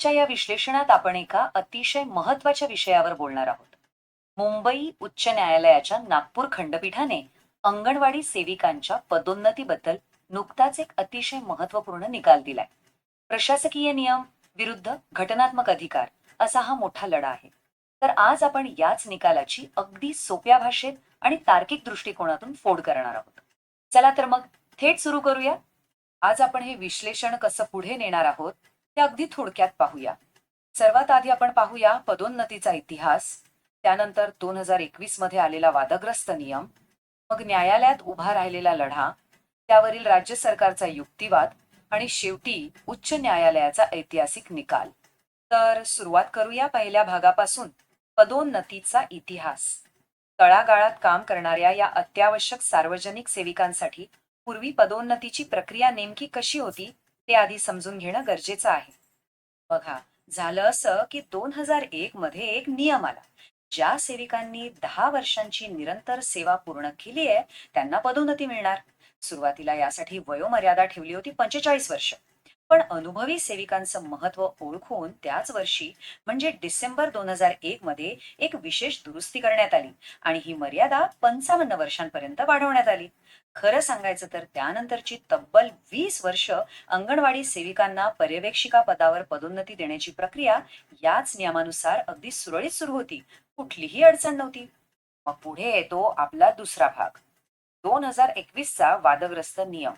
च्या या विश्लेषणात आपण एका अतिशय महत्वाच्या विषयावर बोलणार आहोत. मुंबई उच्च न्यायालयाच्या नागपूर खंडपीठाने अंगणवाडी सेविकांच्या पदोन्नतीबद्दल नुकताच एक अतिशय महत्वपूर्ण निकाल दिलाय. प्रशासकीय नियम विरुद्ध घटनात्मक अधिकार असा हा मोठा लढा आहे. तर आज आपण याच निकालाची अगदी सोप्या भाषेत आणि तार्किक दृष्टिकोनातून फोड करणार आहोत. चला तर मग थेट सुरू करूया. आज आपण हे विश्लेषण कसं पुढे नेणार आहोत ते अगदी थोडक्यात पाहूया. सर्वात आधी आपण पाहूया पदोन्नतीचा इतिहास, त्यानंतर 2021 मध्ये आलेला वादग्रस्त नियम, मग न्यायालयात उभा राहिलेला लढा, त्यावरील राज्य सरकारचा युक्तिवाद आणि शेवटी उच्च न्यायालयाचा ऐतिहासिक निकाल. तर सुरुवात करूया पहिल्या भागापासून, पदोन्नतीचा इतिहास. तळागाळात काम करणाऱ्या या अत्यावश्यक सार्वजनिक सेविकांसाठी पूर्वी पदोन्नतीची प्रक्रिया नेमकी कशी होती ते आधी समजून घेणं गरजेचं आहे. बघा, झालं असं की 2001 मध्ये एक नियम आला. ज्या सेविकांनी 10 वर्षांची निरंतर सेवा पूर्ण केली आहे त्यांना पदोन्नती मिळणार. सुरुवातीला यासाठी वयोमर्यादा ठेवली होती 45 वर्ष. पण अनुभवी सेविकांचं महत्व ओळखून त्याच वर्षी म्हणजे डिसेंबर 2001 मध्ये एक विशेष दुरुस्ती करण्यात आली आणि ही मर्यादा 55 वर्षांपर्यंत वाढवण्यात आली. खरं सांगायचं तर त्यानंतरची तब्बल 20 वर्ष अंगणवाडी सेविकांना पर्यवेक्षिका पदावर पदोन्नती देण्याची प्रक्रिया याच नियमानुसार अगदी सुरळीत सुरू होती. कुठलीही अडचण नव्हती. मग पुढे येतो आपला दुसरा भाग, 2021चा वादग्रस्त नियम.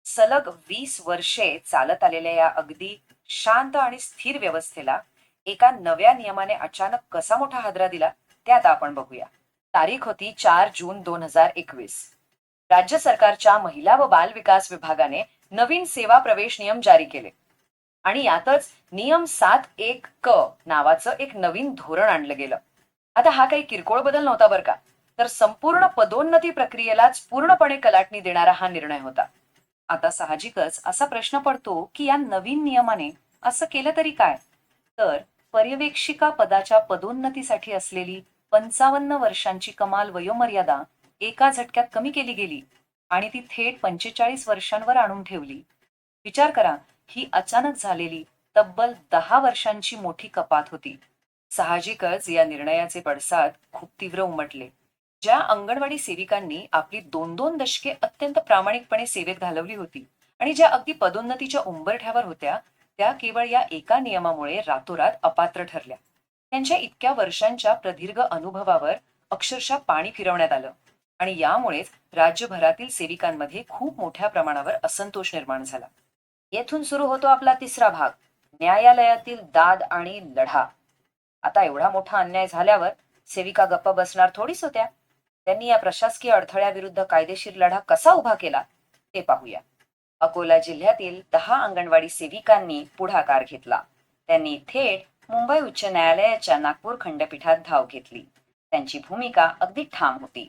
सलग 20 वर्षे चालत आलेल्या या अगदी शांत आणि स्थिर व्यवस्थेला एका नव्या नियमाने अचानक कसा मोठा हादरा दिला ते आता आपण बघूया. तारीख होती 4 जून 2021. राज्य सरकारच्या महिला व बाल विकास विभागाने नवीन सेवा प्रवेश नियम जारी केले आणि यातच नियम 7(1) नावाचं एक नवीन धोरण आणलं गेलं. आता हा काही किरकोळ बदल नव्हता बरं का, तर संपूर्ण पदोन्नती प्रक्रियेलाच पूर्णपणे कलाटणी देणारा हा निर्णय होता. आता साहजिकच असा प्रश्न पडतो की या नवीन नियमाने असं केलं तरी काय? तर पर्यवेक्षिका पदाच्या पदोन्नतीसाठी असलेली 55 वर्षांची कमाल वयोमर्यादा एका झटक्यात कमी केली गेली आणि ती थेट 45 वर्षांवर आणून ठेवली. विचार करा, ही अचानक झालेली तब्बल 10 वर्षांची मोठी कपात होती. साहजिकच या निर्णयाचे पडसाद खूप तीव्र उमटले. ज्या अंगणवाडी सेविकांनी आपली 2-2 दशके अत्यंत प्रामाणिकपणे सेवेत घालवली होती आणि ज्या अगदी पदोन्नतीच्या उंबरठ्यावर होत्या, त्या केवळ या एका नियमामुळे रातोरात अपात्र ठरल्या. त्यांच्या इतक्या वर्षांच्या प्रदीर्घ अनुभवावर अक्षरशः पाणी फिरवण्यात आलं आणि यामुळेच राज्यभरातील सेविकांमध्ये खूप मोठ्या प्रमाणावर असंतोष निर्माण झाला. येथून सुरू होतो आपला तिसरा भाग, न्यायालयातील दाद आणि लढा. आता एवढा मोठा अन्याय झाल्यावर सेविका गप्प बसणार थोडीच होत्या. त्यांनी या प्रशासकीय अडथळ्याविरुद्ध कायदेशीर लढा कसा उभा केला ते पाहूया. अकोला जिल्ह्यातील 10 अंगणवाडी सेविकांनी पुढाकार घेतला. त्यांनी थेट मुंबई उच्च न्यायालयाच्या नागपूर खंडपीठात धाव घेतली. त्यांची भूमिका अगदी ठाम होती.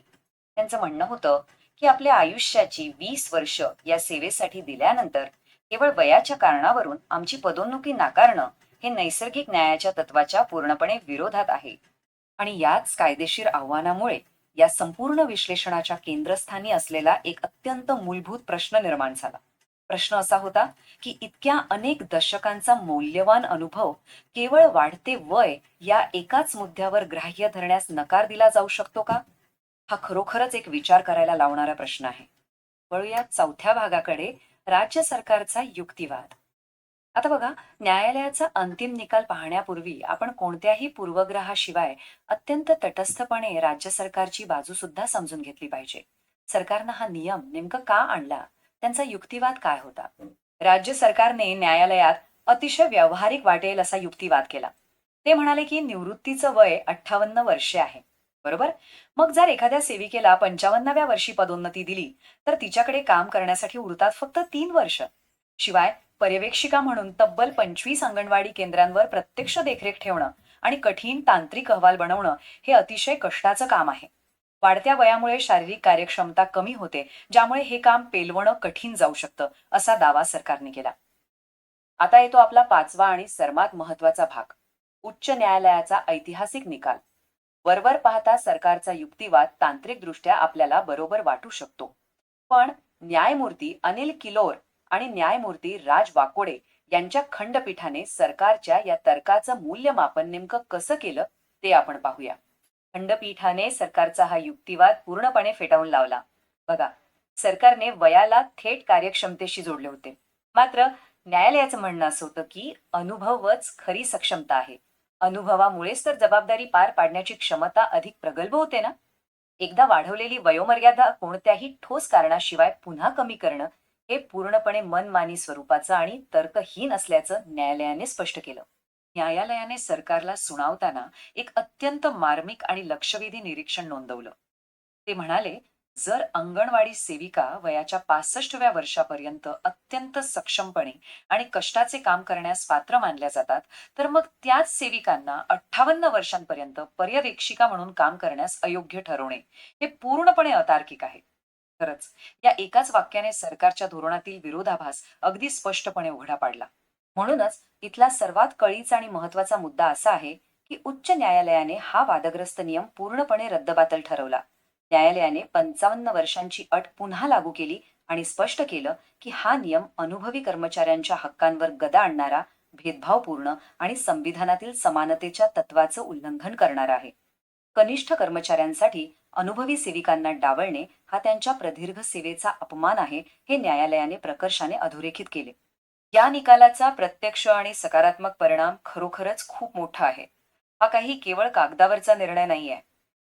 त्यांचं म्हणणं होतं की आपल्या आयुष्याची 20 वर्ष या सेवेसाठी दिल्यानंतर केवळ वयाच्या कारणावरून आमची पदोन्नती नाकारणं हे नैसर्गिक न्यायाच्या तत्वाच्या पूर्णपणे विरोधात आहे. आणि याच कायदेशीर आव्हानामुळे या संपूर्ण विश्लेषणाच्या केंद्रस्थानी असलेला एक अत्यंत मूलभूत प्रश्न निर्माण झाला. प्रश्न असा होता की इतक्या अनेक दशकांचा मौल्यवान अनुभव केवळ वाढते वय या एकाच मुद्द्यावर ग्राह्य धरण्यास नकार दिला जाऊ शकतो का? हा खरोखरच एक विचार करायला लावणारा प्रश्न आहे. वळूया चौथ्या भागाकडे, राज्य सरकारचा युक्तिवाद. आता बघा, न्यायालयाचा अंतिम निकाल पाहण्यापूर्वी आपण कोणत्याही पूर्वग्रहाशिवाय अत्यंत तटस्थपणे राज्य सरकारची बाजू सुद्धा समजून घेतली पाहिजे. सरकारनं हा नियम नेमकं का आणला, त्यांचा युक्तिवाद काय होता? राज्य सरकारने न्यायालयात अतिशय व्यावहारिक वाटेल असा युक्तिवाद केला. ते म्हणाले की निवृत्तीचं वय 58 वर्षे आहे. बरोबर. मग जर एखाद्या सेविकेला 55व्या वर्षी पदोन्नती दिली तर तिच्याकडे काम करण्यासाठी उरतात फक्त 3 वर्ष. शिवाय पर्यवेक्षिका म्हणून तब्बल 25 अंगणवाडी केंद्रांवर प्रत्यक्ष देखरेख ठेवणं आणि कठीण तांत्रिक अहवाल बनवणं हे अतिशय कष्टाचं काम आहे. वाढत्या वयामुळे शारीरिक कार्यक्षमता कमी होते, ज्यामुळे हे काम पेलवणं कठीण जाऊ शकतं, असा दावा सरकारने केला. आता येतो आपला पाचवा आणि सर्वात महत्वाचा भाग, उच्च न्यायालयाचा ऐतिहासिक निकाल. वरवर पाहता सरकारचा युक्तिवाद तांत्रिकदृष्ट्या आपल्याला बरोबर वाटू शकतो. पण न्यायमूर्ती अनिल किलोर आणि न्यायमूर्ती राज वाकोडे यांच्या खंडपीठाने सरकारच्या या तर्काचं मूल्यमापन नेमकं कसं केलं ते आपण पाहूया. खंडपीठाने सरकारचा हा युक्तिवाद पूर्णपणे फेटाळून लावला. बघा, सरकारने वयाला थेट कार्यक्षमतेशी जोडले होते. मात्र न्यायालयाचं म्हणणं असं होतं की अनुभवच खरी सक्षमता आहे. अनुभवामुळेच तर जबाबदारी पार पाडण्याची क्षमता अधिक प्रगल्भ होते ना. एकदा वाढवलेली वयोमर्यादा कोणत्याही ठोस कारणाशिवाय पुन्हा कमी करणं हे पूर्णपणे मनमानी स्वरूपाचं आणि तर्कहीन असल्याचं न्यायालयाने स्पष्ट केलं. न्यायालयाने सरकारला सुनावताना एक अत्यंत मार्मिक आणि लक्षवेधी निरीक्षण नोंदवलं. ते म्हणाले, जर अंगणवाडी सेविका वयाच्या 65व्या वर्षापर्यंत अत्यंत सक्षमपणे आणि कष्टाचे काम करण्यास पात्र मानल्या जातात, तर मग त्याच सेविकांना 58 वर्षांपर्यंत पर्यवेक्षिका म्हणून काम करण्यास अयोग्य ठरवणे हे पूर्णपणे अतार्किक आहे. खरंच, या एकाच वाक्याने सरकारच्या धोरणातील विरोधाभास अगदी स्पष्टपणे उघडा पाडला. म्हणूनच इथला सर्वात कळीचा आणि महत्वाचा मुद्दा असा आहे की उच्च न्यायालयाने हा वादग्रस्त नियम पूर्णपणे रद्दबातल ठरवला. न्यायालयाने 55 वर्षांची अट पुन्हा लागू केली आणि स्पष्ट केलं की हा नियम अनुभवी कर्मचाऱ्यांच्या हक्कांवर गदा आणणारा, भेदभावपूर्ण आणि संविधानातील समानतेच्या तत्वाचं उल्लंघन करणारा आहे. कनिष्ठ कर्मचाऱ्यांसाठी अनुभवी सेविकांना डावलणे हा त्यांच्या प्रदीर्घ सेवेचा अपमान आहे, हे न्यायालयाने प्रकर्षाने अधोरेखित केले. या निकालाचा प्रत्यक्ष आणि सकारात्मक परिणाम खरोखरच खूप मोठा आहे. हा काही केवळ कागदावरचा निर्णय नाहीये.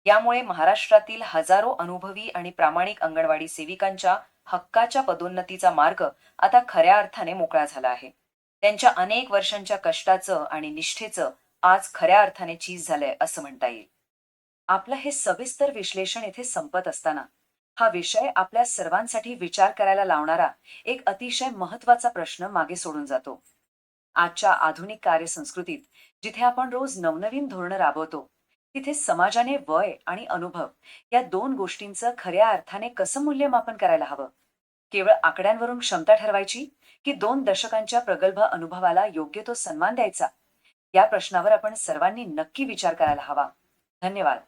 यामुळे महाराष्ट्रातील हजारो अनुभवी आणि प्रामाणिक अंगणवाडी सेविकांच्या हक्काच्या पदोन्नतीचा मार्ग आता खऱ्या अर्थाने मोकळा झाला आहे. त्यांच्या अनेक वर्षांच्या कष्टाचं आणि निष्ठेचं आज खऱ्या अर्थाने चीज झालंय असं म्हणता येईल. आपलं हे सविस्तर विश्लेषण इथे संपत असताना हा विषय आपल्या सर्वांसाठी विचार करायला लावणारा एक अतिशय महत्वाचा प्रश्न मागे सोडून जातो. आजच्या आधुनिक कार्यसंस्कृतीत जिथे आपण रोज नवनवीन धोरणं राबवतो, तिथे समाजाने वय आणि अनुभव या दोन गोष्टींचं खऱ्या अर्थाने कसं मूल्यमापन करायला हवं? केवळ आकड्यांवरून क्षमता ठरवायची की 2 दशकांच्या प्रगल्भ अनुभवाला योग्य तो सन्मान द्यायचा? या प्रश्नावर आपण सर्वांनी नक्की विचार करायला हवा. धन्यवाद.